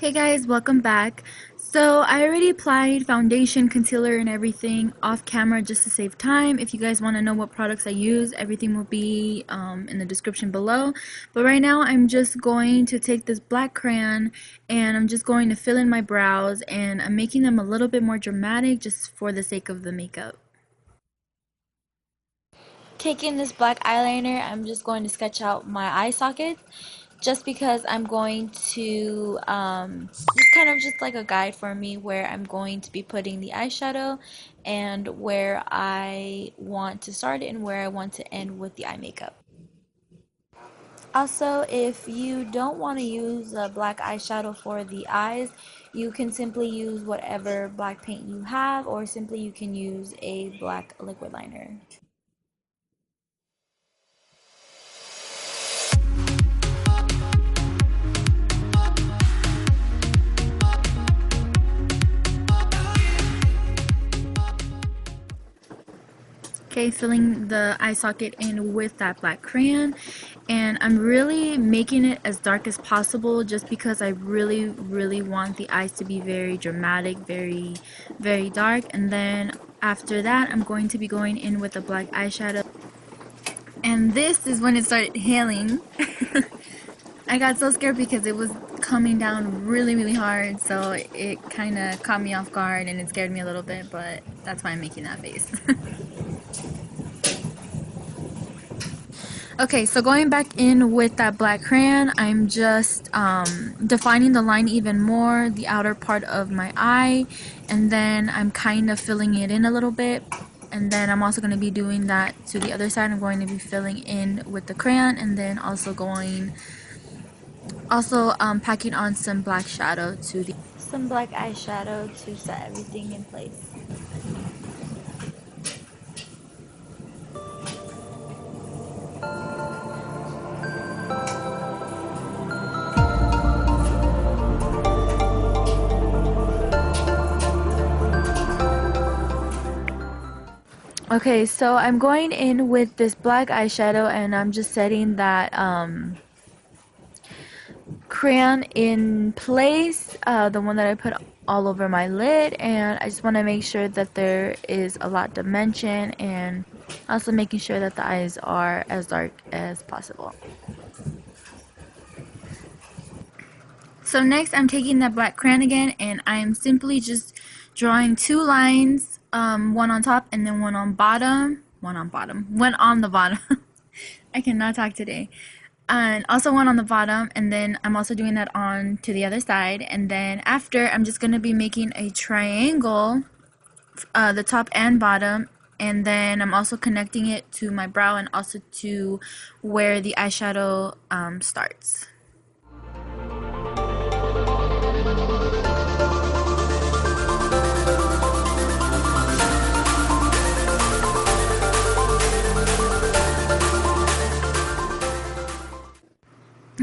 Hey guys, welcome back. So I already applied foundation, concealer, and everything off camera just to save time. If you guys want to know what products I use, everything will be in the description below. But right now I'm just going to take this black crayon and I'm just going to fill in my brows, and I'm making them a little bit more dramatic just for the sake of the makeup. Taking this black eyeliner, I'm just going to sketch out my eye socket just because I'm going to just kind of just like a guide for me where I'm going to be putting the eyeshadow and where I want to start and where I want to end with the eye makeup. Also, if you don't want to use a black eyeshadow for the eyes, you can simply use whatever black paint you have, or simply you can use a black liquid liner. Okay, filling the eye socket in with that black crayon, and I'm really making it as dark as possible just because I really want the eyes to be very dramatic, very dark. And then after that I'm going to be going in with a black eyeshadow, and this is when it started hailing. I got so scared because it was coming down really hard, so it kind of caught me off guard and it scared me a little bit, but that's why I'm making that face. Okay, so going back in with that black crayon, I'm just defining the line even more, the outer part of my eye, and then I'm kind of filling it in a little bit. And then I'm also going to be doing that to the other side. I'm going to be filling in with the crayon, and then also packing on some black shadow to the some black eyeshadow to set everything in place. Okay, so I'm going in with this black eyeshadow and I'm just setting that crayon in place, the one that I put all over my lid, and I just want to make sure that there is a lot dimension, and also making sure that the eyes are as dark as possible. So next I'm taking that black crayon again and I'm simply just drawing two lines, one on top and then one on the bottom. I cannot talk today. And also one on the bottom, and then I'm also doing that on to the other side, and then after I'm just going to be making a triangle, the top and bottom, and then I'm also connecting it to my brow and also to where the eyeshadow starts.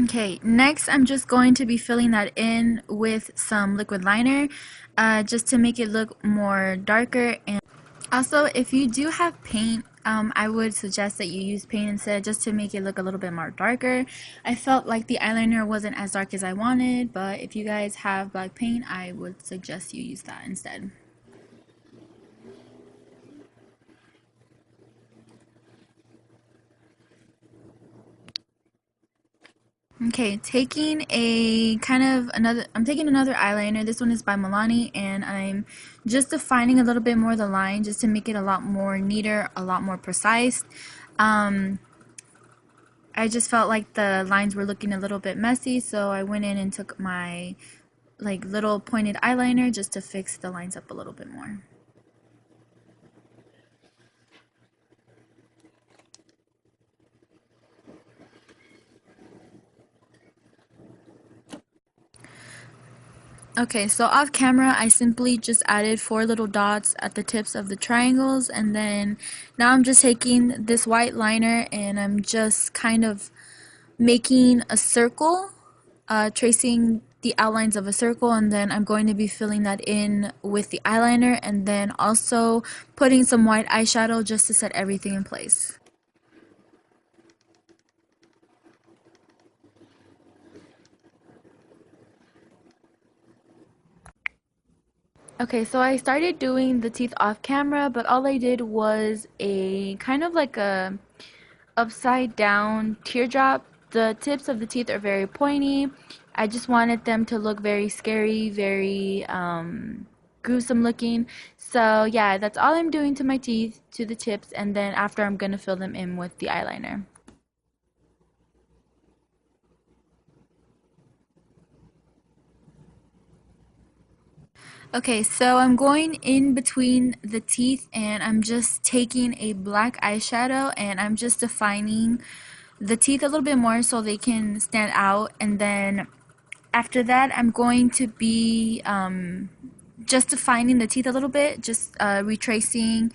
Okay, next I'm just going to be filling that in with some liquid liner, just to make it look more darker. And also, if you do have paint, I would suggest that you use paint instead, just to make it look a little bit more darker. I felt like the eyeliner wasn't as dark as I wanted, but if you guys have black paint, I would suggest you use that instead. Okay, I'm taking another eyeliner. This one is by Milani, and I'm just defining a little bit more the line just to make it a lot more neater, a lot more precise. Um, I just felt like the lines were looking a little bit messy, so I went in and took my like little pointed eyeliner just to fix the lines up a little bit more. Okay, so off camera, I simply just added 4 little dots at the tips of the triangles, and then now I'm just taking this white liner and I'm just kind of making a circle, tracing the outlines of a circle, and then I'm going to be filling that in with the eyeliner and then also putting some white eyeshadow just to set everything in place. Okay, so I started doing the teeth off camera, but all I did was a kind of like a upside down teardrop. The tips of the teeth are very pointy. I just wanted them to look very scary, very gruesome looking. So yeah, that's all I'm doing to my teeth, to the tips, and then after I'm gonna fill them in with the eyeliner. Okay, so I'm going in between the teeth and I'm just taking a black eyeshadow and I'm just defining the teeth a little bit more so they can stand out. And then after that, I'm going to be just defining the teeth a little bit, just retracing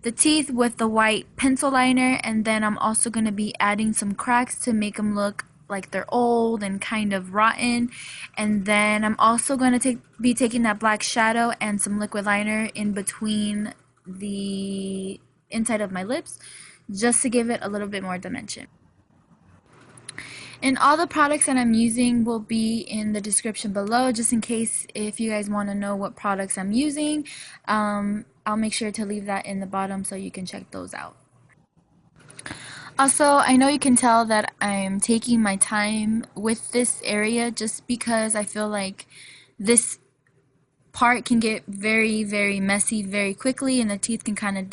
the teeth with the white pencil liner, and then I'm also going to be adding some cracks to make them look like they're old and kind of rotten. And then I'm also going to be taking that black shadow and some liquid liner in between the inside of my lips just to give it a little bit more dimension. And all the products that I'm using will be in the description below, just in case if you guys want to know what products I'm using. I'll make sure to leave that in the bottom so you can check those out. Also, I know you can tell that I'm taking my time with this area just because I feel like this part can get very, very messy very quickly and the teeth can kind of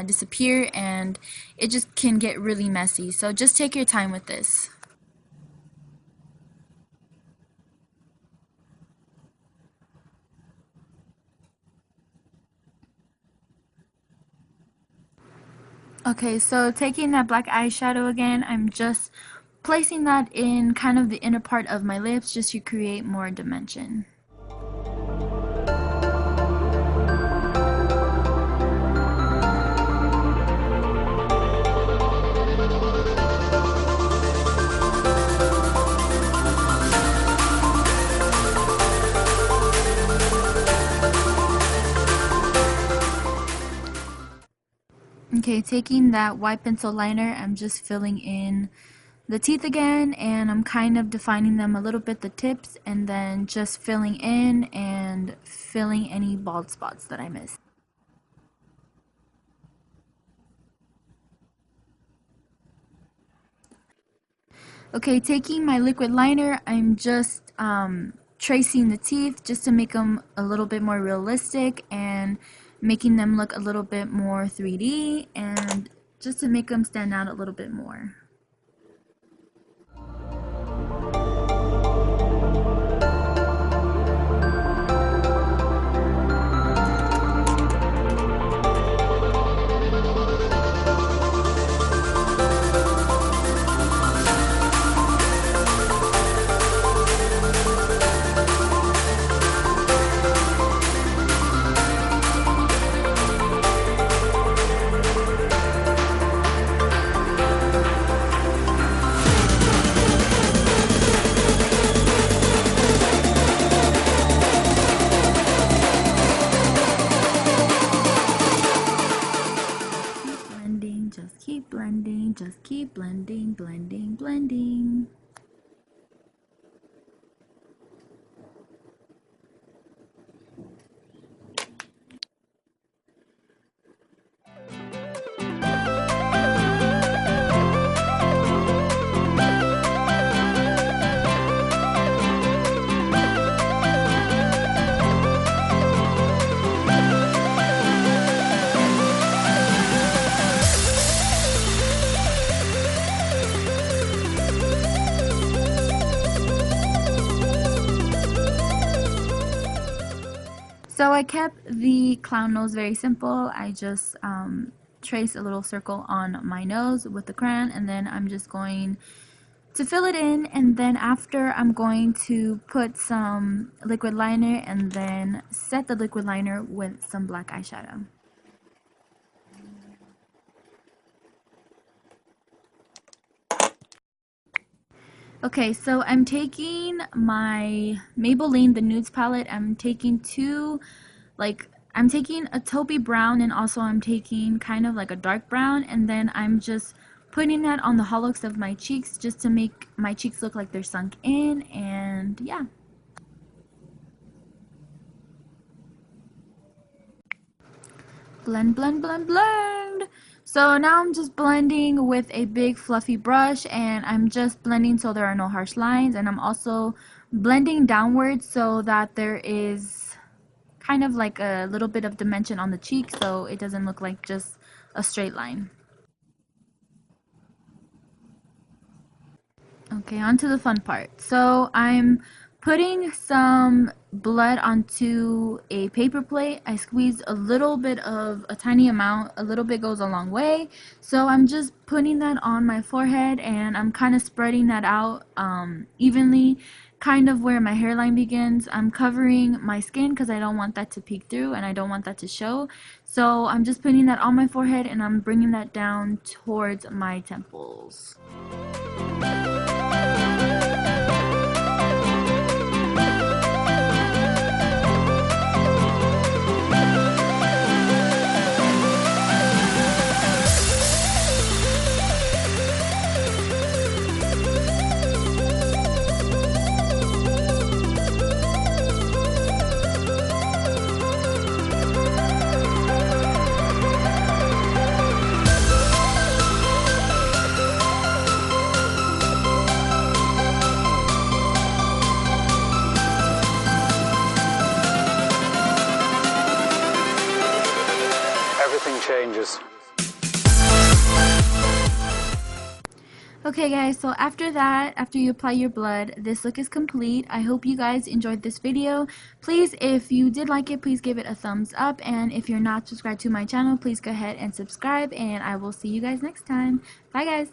disappear and it just can get really messy. So just take your time with this. Okay, so taking that black eyeshadow again, I'm just placing that in kind of the inner part of my lips just to create more dimension. Okay, taking that white pencil liner, I'm just filling in the teeth again and I'm kind of defining them a little bit, the tips, and then just filling in and filling any bald spots that I missed. Okay, taking my liquid liner, I'm just tracing the teeth just to make them a little bit more realistic and making them look a little bit more 3D and just to make them stand out a little bit more. Just keep blending, just keep blending, blending, blending. So I kept the clown nose very simple. I just traced a little circle on my nose with the crayon and then I'm just going to fill it in, and then after I'm going to put some liquid liner and then set the liquid liner with some black eyeshadow. Okay, so I'm taking my Maybelline, the Nudes palette. I'm taking I'm taking a taupey brown and also I'm taking kind of like a dark brown, and then I'm just putting that on the hollows of my cheeks just to make my cheeks look like they're sunk in, and yeah. Blend, blend, blend, blend. So now I'm just blending with a big fluffy brush, and I'm just blending so there are no harsh lines, and I'm also blending downwards so that there is kind of like a little bit of dimension on the cheek so it doesn't look like just a straight line. Okay, on to the fun part. So I'm putting some blood onto a paper plate. I squeezed a little bit of a tiny amount. A little bit goes a long way. So I'm just putting that on my forehead, and I'm kind of spreading that out evenly, kind of where my hairline begins. I'm covering my skin because I don't want that to peek through and I don't want that to show. So I'm just putting that on my forehead, and I'm bringing that down towards my temples. Everything changes. Okay guys, so after that, after you apply your blood, this look is complete. I hope you guys enjoyed this video. Please, if you did like it, please give it a thumbs up, and if you're not subscribed to my channel, please go ahead and subscribe, and I will see you guys next time. Bye guys!